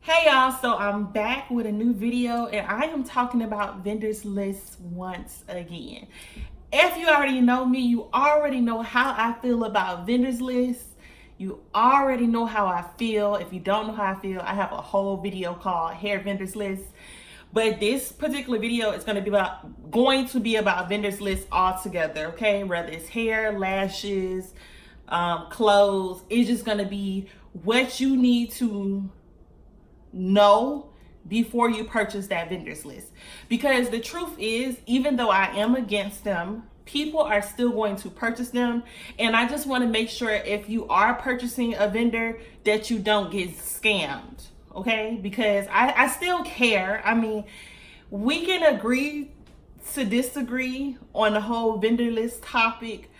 Hey y'all, so I'm back with a new video and I am talking about vendors lists once again. If you already know me, you already know how I feel about vendors lists. You already know how I feel. If you don't know how I feel, I have a whole video called Hair Vendors List. But this particular video is going to be about vendors lists altogether, okay? Whether it's hair, lashes, clothes, it's just going to be what you need to know before you purchase that vendors list. Because the truth is, even though I am against them, people are still going to purchase them. And I just want to make sure if you are purchasing a vendor that you don't get scammed. Okay, because I still care. I mean, we can agree to disagree on the whole vendor list topic,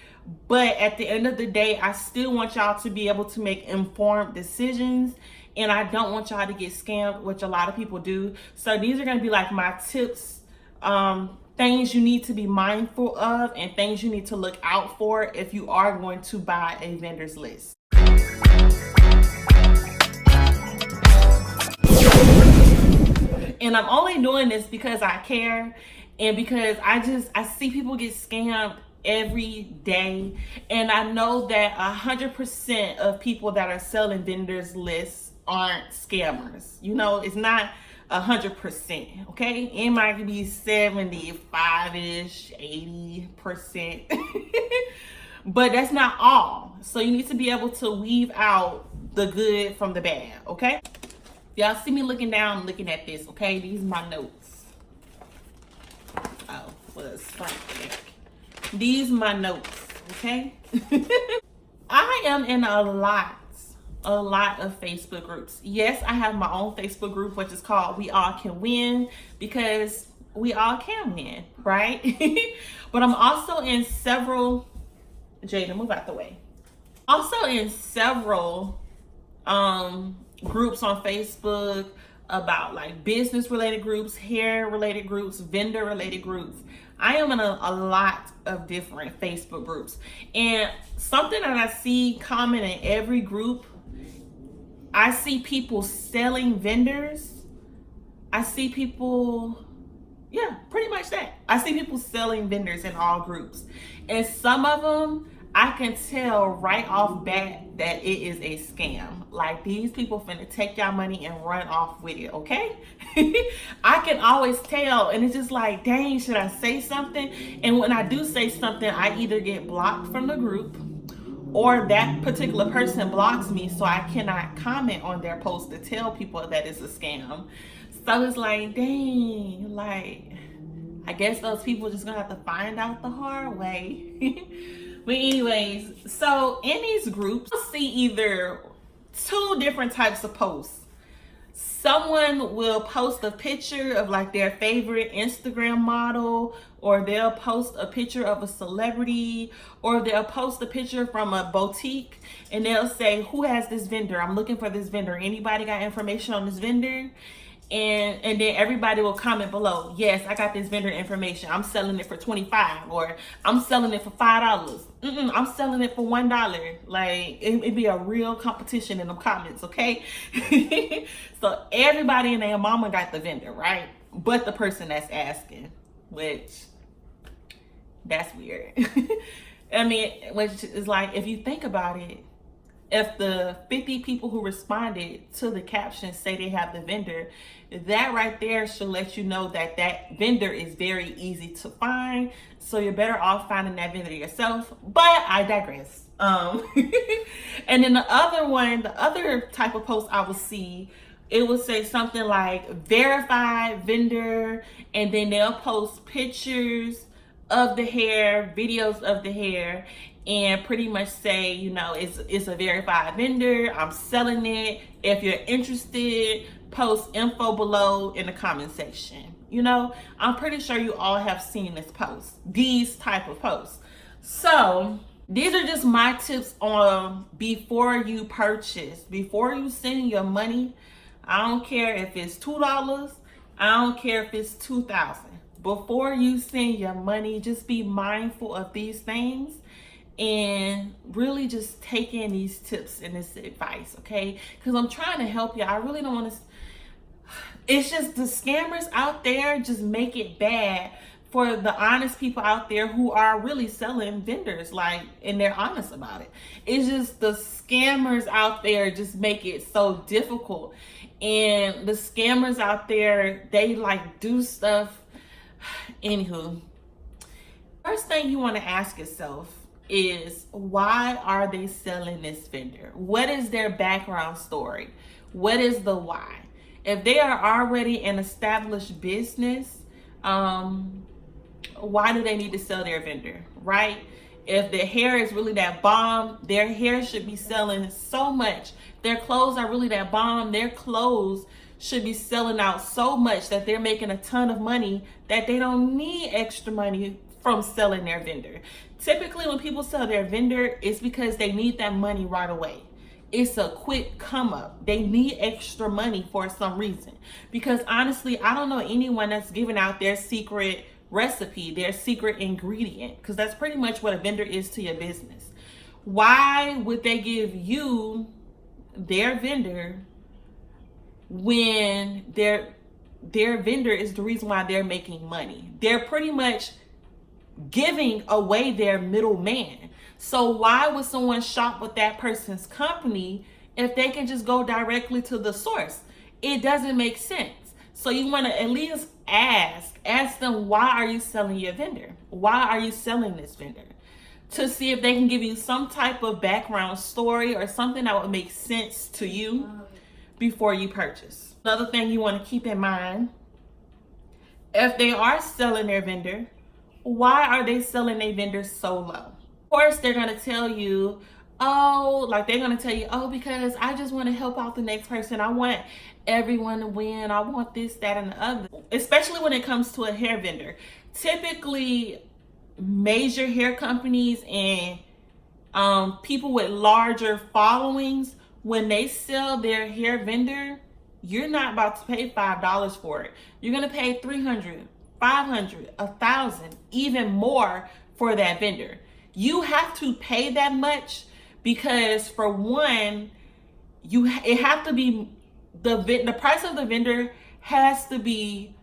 but at the end of the day, I still want y'all to be able to make informed decisions, and I don't want y'all to get scammed, which a lot of people do. So these are going to be like my tips, things you need to be mindful of and things you need to look out for if you are going to buy a vendor's list. And I'm only doing this because I care and because I see people get scammed every day. And I know that 100% of people that are selling vendors lists aren't scammers. You know, it's not 100%, okay? It might be 75-ish, 80%. But that's not all. So you need to be able to weave out the good from the bad, okay? Y'all see me looking down, looking at this, okay? These are my notes. Oh, was frantic. These are my notes, okay? I am in a lot of Facebook groups. Yes, I have my own Facebook group, which is called We All Can Win, because we all can win, right? But I'm also in several, Jada, move out the way. Also in several groups on Facebook about like business related groups, hair related groups, vendor related groups. I am in a lot of different Facebook groups, and something that I see common in every group, I see people selling vendors. I see people, yeah, pretty much that. I see people selling vendors in all groups, and some of them I can tell right off bat that it is a scam. Like, these people finna take y'all money and run off with it, okay? I can always tell, and it's just like, dang, should I say something? And when I do say something, I either get blocked from the group or that particular person blocks me, so I cannot comment on their post to tell people that it's a scam. So it's like, dang, like, I guess those people just gonna have to find out the hard way. But anyways, so in these groups, you'll see either two different types of posts. Someone will post a picture of like their favorite Instagram model, or they'll post a picture of a celebrity, or they'll post a picture from a boutique and they'll say, who has this vendor? I'm looking for this vendor. Anybody got information on this vendor? And then everybody will comment below, yes, I got this vendor information. I'm selling it for $25, or I'm selling it for $5. I'm selling it for $1. Like, it'd be a real competition in the comments, okay? So everybody and their mama got the vendor, right? But the person that's asking, which, that's weird. I mean, which is like, if you think about it, if the 50 people who responded to the caption say they have the vendor, that right there should let you know that that vendor is very easy to find. So you're better off finding that vendor yourself. But I digress. And then the other type of post I will see, it will say something like verified vendor, and then they'll post pictures of the hair, videos of the hair, and pretty much say, you know, it's a verified vendor, I'm selling it. If you're interested, post info below in the comment section. You know, I'm pretty sure you all have seen these type of posts. So these are just my tips on before you purchase, before you send your money. I don't care if it's $2, I don't care if it's $2,000. Before you send your money, just be mindful of these things and really just take in these tips and this advice, okay? Because I'm trying to help you. I really don't want to It's just the scammers out there just make it bad for the honest people out there who are really selling vendors, like, and they're honest about it. It's just the scammers out there just make it so difficult. And the scammers out there, they like do stuff. Anywho, first thing you want to ask yourself is, why are they selling this vendor? What is their background story? What is the why? If they are already an established business, why do they need to sell their vendor, right? If their hair is really that bomb, their hair should be selling so much. Their clothes are really that bomb, their clothes should be selling out so much that they're making a ton of money that they don't need extra money from selling their vendor. Typically, when people sell their vendor, it's because they need that money right away. It's a quick come up. They need extra money for some reason. Because honestly, I don't know anyone that's giving out their secret recipe, their secret ingredient, because that's pretty much what a vendor is to your business. Why would they give you their vendor when their vendor is the reason why they're making money? They're pretty much giving away their middleman. So why would someone shop with that person's company if they can just go directly to the source? It doesn't make sense. So you want to at least ask them, why are you selling your vendor? Why are you selling this vendor? To see if they can give you some type of background story or something that would make sense to you before you purchase. Another thing you want to keep in mind, if they are selling their vendor, why are they selling their vendor so low? Of course, they're going to tell you, because I just want to help out the next person. I want everyone to win. I want this, that, and the other. Especially when it comes to a hair vendor. Typically, major hair companies and people with larger followings, when they sell their hair vendor, you're not about to pay $5 for it. You're going to pay $300, $500, $1,000, even more for that vendor. You have to pay that much because, for one, it have to be the price of the vendor has to be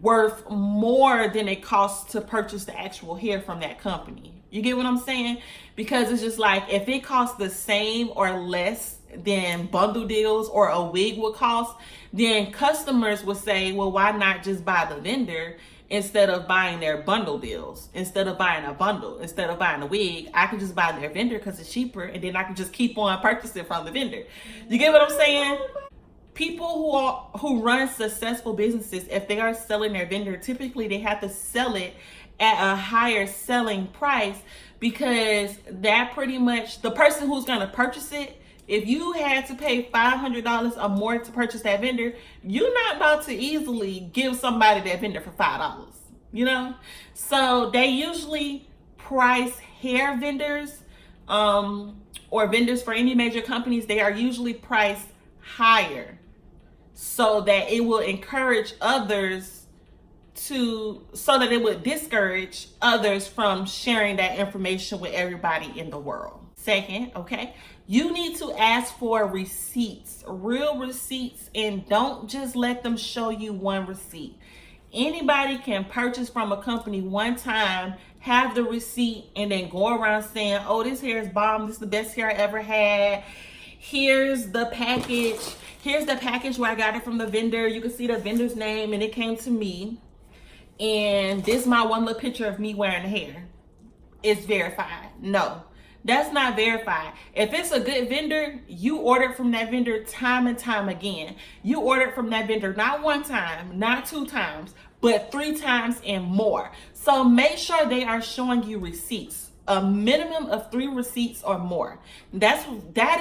worth more than it costs to purchase the actual hair from that company. You get what I'm saying? Because it's just like, if it costs the same or less than bundle deals or a wig would cost, then customers would say, well, why not just buy the vendor instead of buying their bundle deals? Instead of buying a bundle, instead of buying a wig, I can just buy their vendor because it's cheaper, and then I can just keep on purchasing from the vendor. You get what I'm saying? People who run successful businesses, if they are selling their vendor, typically they have to sell it at a higher selling price, because that pretty much, the person who's going to purchase it, if you had to pay $500 or more to purchase that vendor, you're not about to easily give somebody that vendor for $5, you know? So they usually price hair vendors or vendors for any major companies, they are usually priced higher so that it will encourage others so that it would discourage others from sharing that information with everybody in the world. Second, okay, you need to ask for receipts, real receipts, and don't just let them show you one receipt. Anybody can purchase from a company one time, have the receipt, and then go around saying, oh, this hair is bomb, this is the best hair I ever had. Here's the package. Here's the package where I got it from the vendor. You can see the vendor's name, and it came to me. And this is my one little picture of me wearing the hair. It's verified. No, that's not verified. If it's a good vendor, you order from that vendor time and time again. You ordered from that vendor not one time, not two times, but 3 times and more. So make sure they are showing you receipts. A minimum of 3 receipts or more. That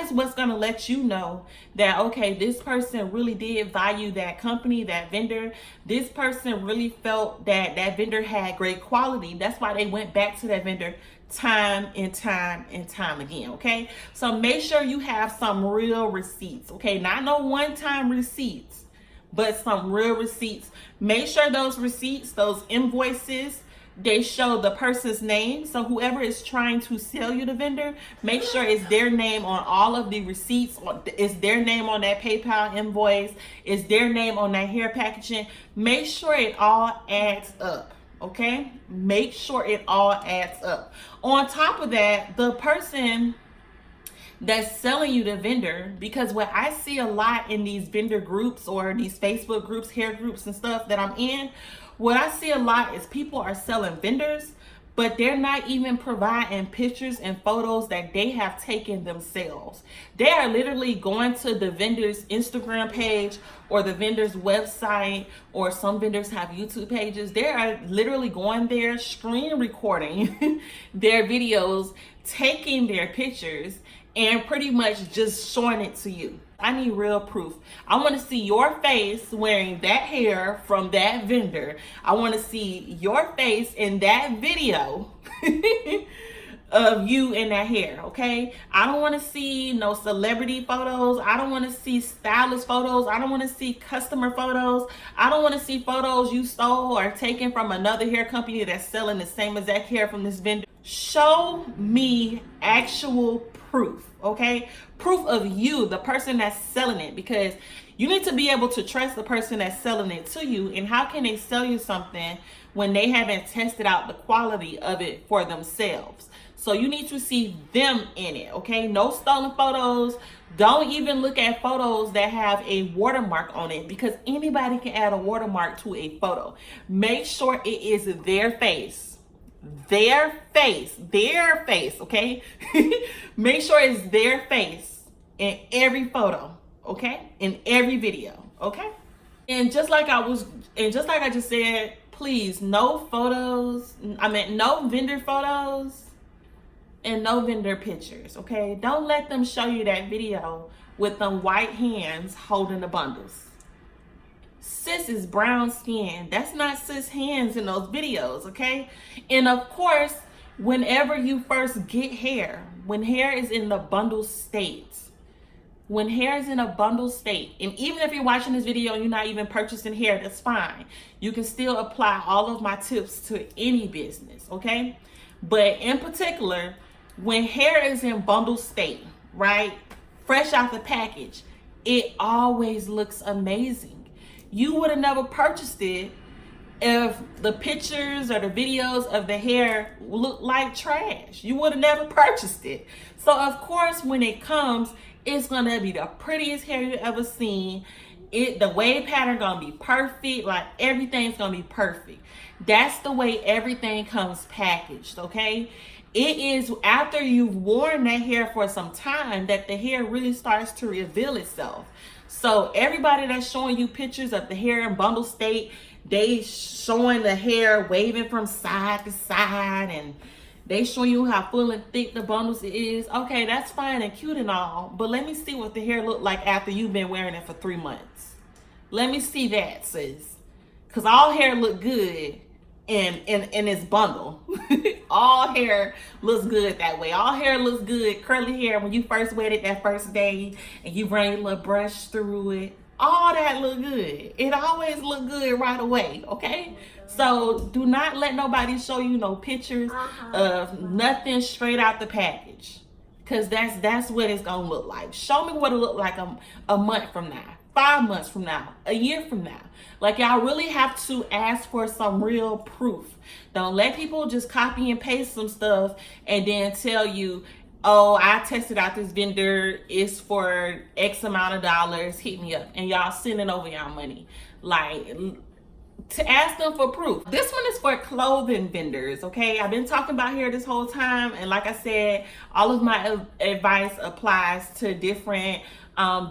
is what's going to let you know that, okay, this person really did value that company, that vendor. This person really felt that that vendor had great quality. That's why they went back to that vendor time and time and time again. Okay, so make sure you have some real receipts. Okay, not no one-time receipts, but some real receipts. Make sure those receipts, those invoices, they show the person's name. So whoever is trying to sell you the vendor, make sure it's their name on all of the receipts, it's their name on that PayPal invoice, it's their name on that hair packaging. Make sure it all adds up. Okay, make sure it all adds up. On top of that, the person that's selling you the vendor, because what I see a lot in these vendor groups or these Facebook groups, hair groups and stuff that I'm in, what I see a lot is people are selling vendors, but they're not even providing pictures and photos that they have taken themselves. They are literally going to the vendor's Instagram page or the vendor's website, or some vendors have YouTube pages. They are literally going there, screen recording their videos, taking their pictures, and pretty much just showing it to you. I need real proof. I want to see your face wearing that hair from that vendor. I want to see your face in that video of you in that hair, okay? I don't want to see no celebrity photos. I don't want to see stylist photos. I don't want to see customer photos. I don't want to see photos you stole or taken from another hair company that's selling the same exact hair from this vendor. Show me actual proof, okay? Proof of you, the person that's selling it, because you need to be able to trust the person that's selling it to you. And how can they sell you something when they haven't tested out the quality of it for themselves? So you need to see them in it, okay? No stolen photos. Don't even look at photos that have a watermark on it, because anybody can add a watermark to a photo. Make sure it is their face. Their face, okay? Make sure it's their face in every photo, okay? In every video, okay? And just like I just said, please, no vendor photos and no vendor pictures, okay? Don't let them show you that video with them white hands holding the bundles. Sis is brown skin. That's not sis hands in those videos, okay? And of course, whenever you first get hair, when hair is in the bundle state, and even if you're watching this video and you're not even purchasing hair, that's fine. You can still apply all of my tips to any business, okay? But in particular, when hair is in bundle state, right? Fresh out the package, it always looks amazing. You would have never purchased it if the pictures or the videos of the hair look like trash. You would have never purchased it. So of course, when it comes, it's gonna be the prettiest hair you ever seen. The wave pattern gonna be perfect. Like, everything's gonna be perfect. That's the way everything comes packaged, okay? It is after you've worn that hair for some time that the hair really starts to reveal itself. So everybody that's showing you pictures of the hair in bundle state, they showing the hair waving from side to side, and they show you how full and thick the bundles is. Okay, that's fine and cute and all, but let me see what the hair look like after you've been wearing it for 3 months. Let me see that, sis. Because all hair look good in its bundle. All hair looks good that way. All hair looks good, curly hair, when you first wet it that first day and you run your little brush through it. All that look good. It always look good right away, okay? So do not let nobody show you no pictures of nothing straight out the package, because that's what it's gonna look like. Show me what it look like a month from now, 5 months from now, a year from now. Like, y'all really have to ask for some real proof. Don't let people just copy and paste some stuff and then tell you, oh, I tested out this vendor, it's for X amount of dollars, hit me up, and y'all sending over y'all money. Like, to ask them for proof. This one is for clothing vendors, okay? I've been talking about hair this whole time, and like I said, all of my advice applies to different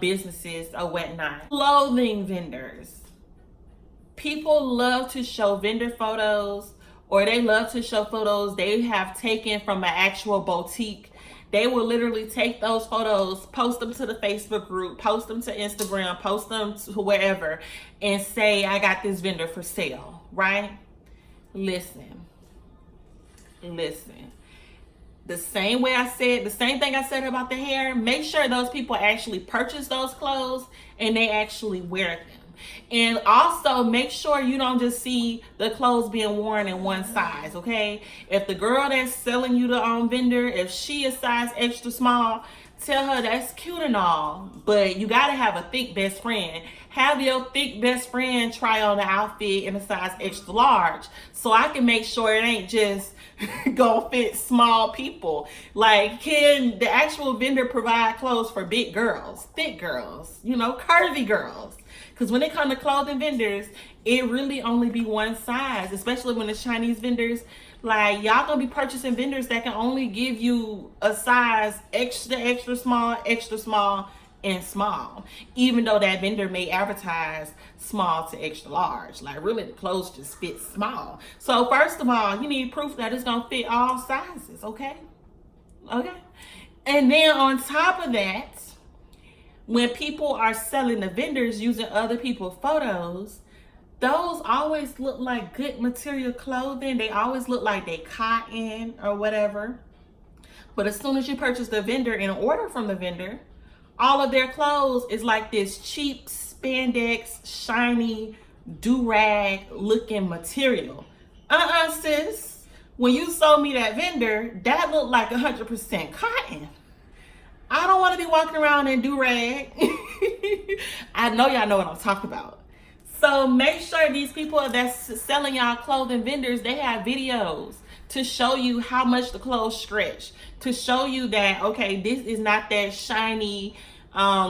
businesses or whatnot. Clothing vendors. People love to show vendor photos, or they love to show photos they have taken from an actual boutique. They will literally take those photos, post them to the Facebook group, post them to Instagram, post them to wherever, and say, I got this vendor for sale, right? Listen. The same thing I said about the hair, make sure those people actually purchase those clothes and they actually wear them. And also make sure you don't just see the clothes being worn in one size, okay? If the girl that's selling you the vendor, if she is size extra small, tell her that's cute and all, but you gotta have a thick best friend. Have your thick best friend try on the outfit in a size extra large, so I can make sure it ain't just gonna fit small people. Like, can the actual vendor provide clothes for big girls, thick girls, curvy girls? Because when it comes to clothing vendors, it really only be one size, especially when it's Chinese vendors. Like, y'all gonna be purchasing vendors that can only give you a size extra small, and small, even though that vendor may advertise small to extra large. Like, really, the clothes just fit small. So first of all, you need proof that it's gonna fit all sizes, okay? And then on top of that, when people are selling the vendors using other people's photos, those always look like good material clothing. They always look like they cotton or whatever. But as soon as you purchase the vendor and order from the vendor, all of their clothes is like this cheap spandex, shiny, do-rag looking material. Sis. When you sold me that vendor, that looked like 100% cotton. I don't want to be walking around in do-rag. I know y'all know what I'm talking about. So make sure these people that's selling y'all clothing vendors, they have videos to show you how much the clothes stretch, to show you that, okay, this is not that shiny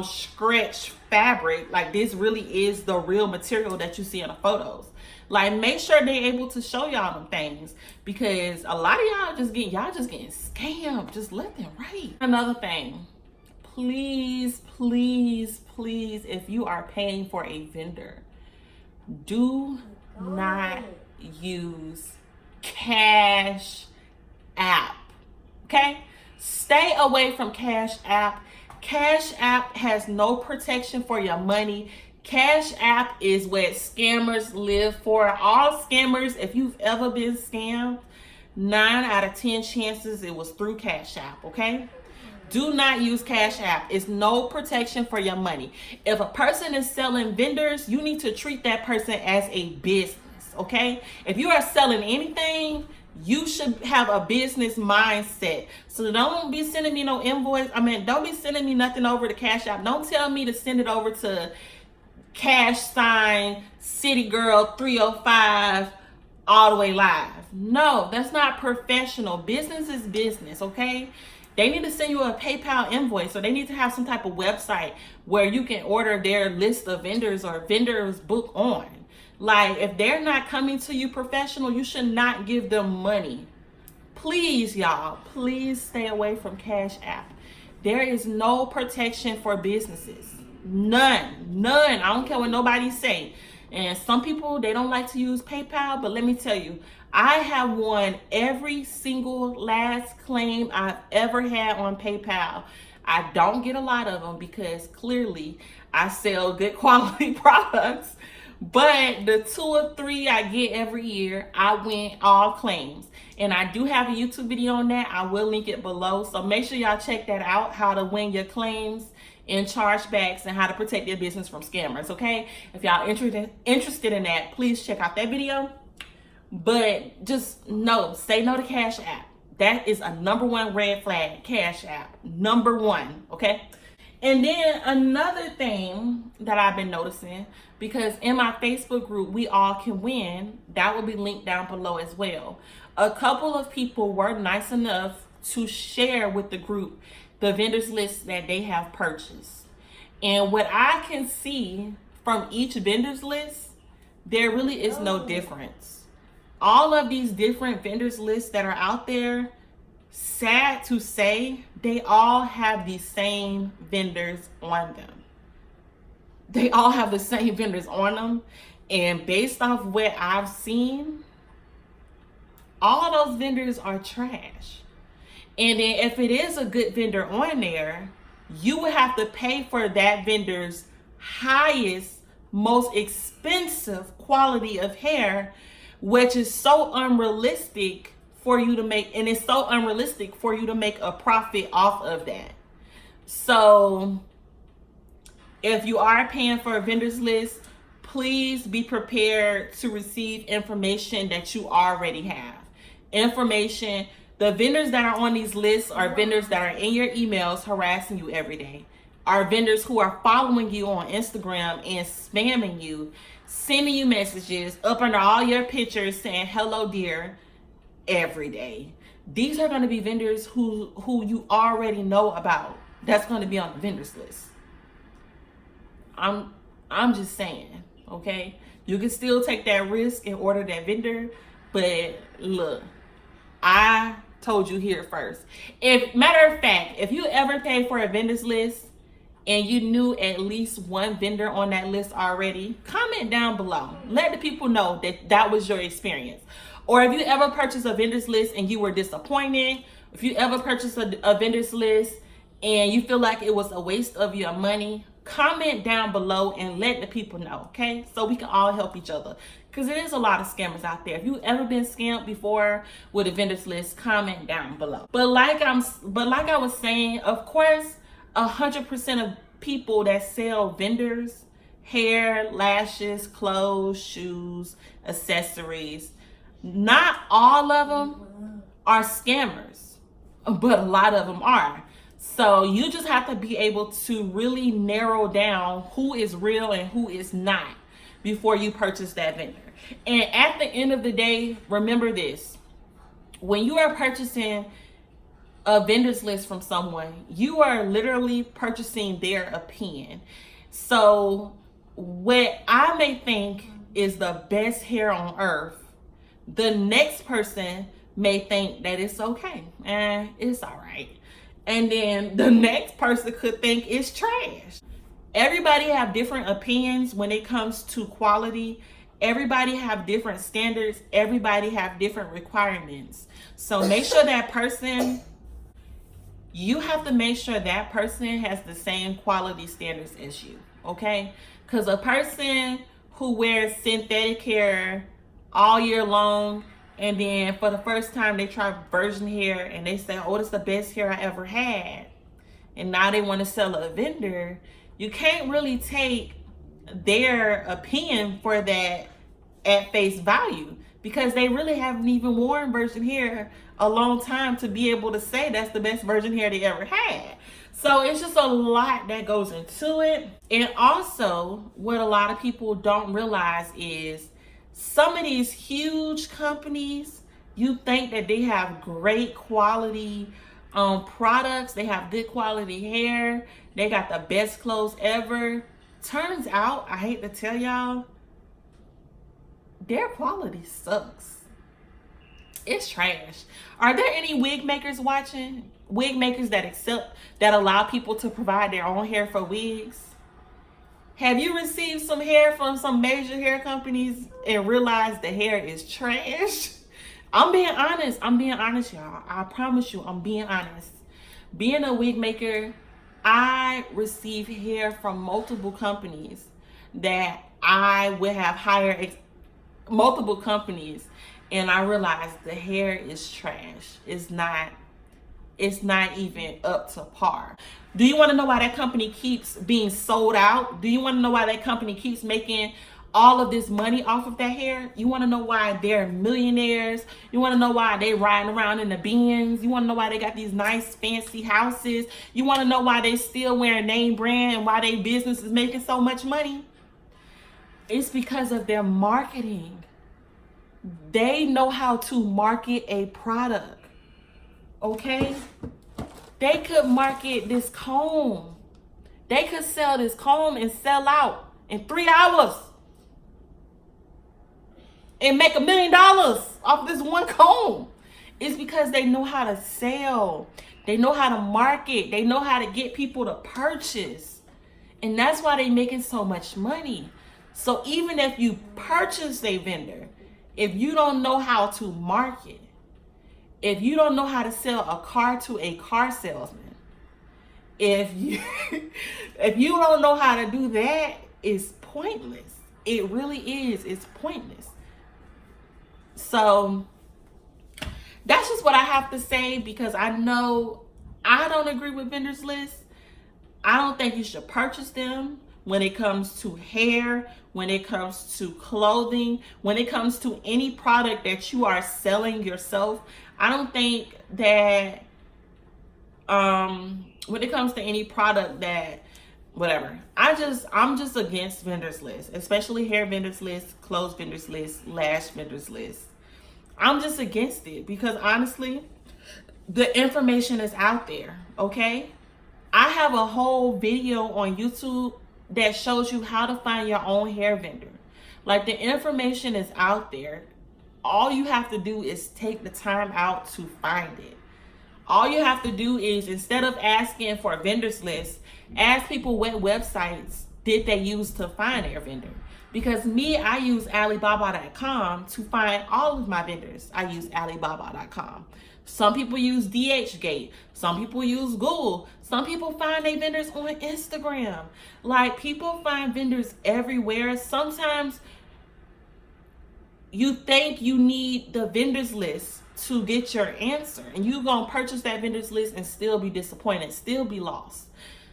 stretch fabric. Like, this really is the real material that you see in the photos. Like, make sure they're able to show y'all them things, because a lot of y'all just getting scammed just left and right. Another thing, please, if you are paying for a vendor, do not use Cash App, okay? Stay away from Cash App. Cash App has no protection for your money. Cash App is what scammers live for. All scammers, if you've ever been scammed, 9 out of 10 chances it was through Cash App, okay? Do not use Cash App. It's no protection for your money. If a person is selling vendors, you need to treat that person as a business, okay? If you are selling anything, you should have a business mindset. So don't be sending me no invoice. Don't be sending me nothing over to Cash App. Don't tell me to send it over to City Girl 305 all the way live. No, that's not professional. Business is business, okay? They need to send you a PayPal invoice, or they need to have some type of website where you can order their list of vendors or vendors book on. Like, if they're not coming to you professional, you should not give them money. Please, y'all, please stay away from Cash App. There is no protection for businesses. None. I don't care what nobody say. And some people, they don't like to use PayPal, but let me tell you, I have won every single last claim I've ever had on PayPal. I don't get a lot of them because clearly I sell good quality products, but the 2 or 3 I get every year, I win all claims. And I do have a YouTube video on that. I will link it below. So make sure y'all check that out, how to win your claims and chargebacks and how to protect your business from scammers, okay? If y'all interested in that, please check out that video. But just say no to Cash App. That is a number 1 red flag. Cash App, number 1, okay? And then another thing that I've been noticing, because in my Facebook group, We All Can Win, that will be linked down below as well. A couple of people were nice enough to share with the group the vendors list that they have purchased. And what I can see from each vendors list, there really is no difference. All of these different vendors lists that are out there, sad to say, they all have the same vendors on them. They all have the same vendors on them. And based off what I've seen, all of those vendors are trash. And then if it is a good vendor on there, you would have to pay for that vendor's highest, most expensive quality of hair, which is so unrealistic for you to make, and it's so unrealistic for you to make a profit off of that. So if you are paying for a vendor's list, please be prepared to receive information that you already have. Information, the vendors that are on these lists are vendors that are in your emails harassing you every day. Are vendors who are following you on Instagram and spamming you, sending you messages up under all your pictures saying, hello dear, every day. These are going to be vendors who you already know about. That's going to be on the vendors list. I'm just saying, okay? You can still take that risk and order that vendor, but look, I told you here first. If matter of fact, if you ever paid for a vendors list and you knew at least one vendor on that list already, comment down below. Let the people know that that was your experience. Or if you ever purchased a vendors list and you were disappointed, if you ever purchased a vendors list and you feel like it was a waste of your money, comment down below and let the people know, okay? So we can all help each other, because there is a lot of scammers out there. If you ever been scammed before with a vendors list, comment down below. But like I was saying, of course, 100% of people that sell vendors, hair, lashes, clothes, shoes, accessories, not all of them are scammers, but a lot of them are. So you just have to be able to really narrow down who is real and who is not before you purchase that vendor. And at the end of the day, remember this: when you are purchasing a vendor's list from someone, you are literally purchasing their opinion. So what I may think is the best hair on earth, the next person may think that it's okay and it's all right. And then the next person could think it's trash. Everybody have different opinions when it comes to quality. Everybody have different standards. Everybody have different requirements. So make sure that person, you have to make sure that person has the same quality standards as you, okay? Because a person who wears synthetic hair all year long, and then for the first time they try virgin hair and they say, oh, it's the best hair I ever had, and now they want to sell a vendor, you can't really take their opinion for that at face value, because they really haven't even worn virgin hair a long time to be able to say that's the best virgin hair they ever had. So it's just a lot that goes into it. And also, what a lot of people don't realize is some of these huge companies, you think that they have great quality products, they have good quality hair, they got the best clothes ever. Turns out, I hate to tell y'all, their quality sucks. It's trash. Are there any wig makers watching? Wig makers that allow people to provide their own hair for wigs? Have you received some hair from some major hair companies and realized the hair is trash? I'm being honest, y'all. I promise you, I'm being honest. Being a wig maker, I receive hair from multiple companies that I would have hired multiple companies, and I realized the hair is trash. It's not even up to par. Do you want to know why that company keeps being sold out? Do you want to know why that company keeps making all of this money off of that hair? You want to know why they're millionaires? You want to know why they riding around in the Benz? You want to know why they got these nice fancy houses? You want to know why they still wearing name brand and why their business is making so much money? It's because of their marketing. They know how to market a product. Okay? They could market this comb. They could sell this comb and sell out in 3 hours and make $1 million off this one comb. It's because they know how to sell. They know how to market. They know how to get people to purchase. And that's why they're making so much money. So even if you purchase a vendor, if you don't know how to market, if you don't know how to sell a car to a car salesman, if you don't know how to do that, it's pointless. It really is. It's pointless. So that's just what I have to say, because I know I don't agree with vendors lists. I don't think you should purchase them. when it comes to hair, when it comes to clothing, when it comes to any product that you are selling yourself. I don't think that when it comes to any product that whatever, I'm just against vendors list, especially hair vendors list, clothes vendors list, lash vendors list. I'm just against it because honestly, the information is out there, okay? I have a whole video on YouTube that shows you how to find your own hair vendor. Like, the information is out there. All you have to do is take the time out to find it. All you have to do is, instead of asking for a vendors list, ask people what websites did they use to find their vendor. Because me, I use Alibaba.com to find all of my vendors. I use Alibaba.com. Some people use DHgate. Some people use Google. Some people find their vendors on Instagram. Like, people find vendors everywhere. Sometimes you think you need the vendors list to get your answer, and you're going to purchase that vendors list and still be disappointed, still be lost.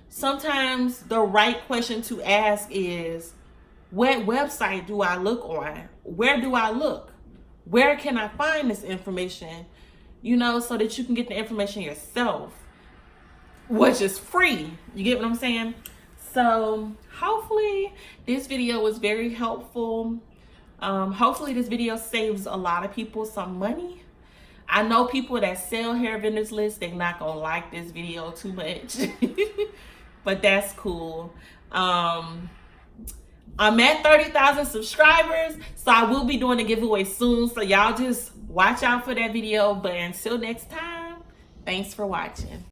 Sometimes the right question to ask is, what website do I look on? Where do I look? Where can I find this information? You know, so that you can get the information yourself, which is free. You get what I'm saying? So hopefully this video was very helpful. Hopefully this video saves a lot of people some money. I know people that sell hair vendors list, they're not gonna like this video too much, but that's cool. I'm at 30,000 subscribers, so I will be doing a giveaway soon. So y'all just watch out for that video. But until next time, thanks for watching.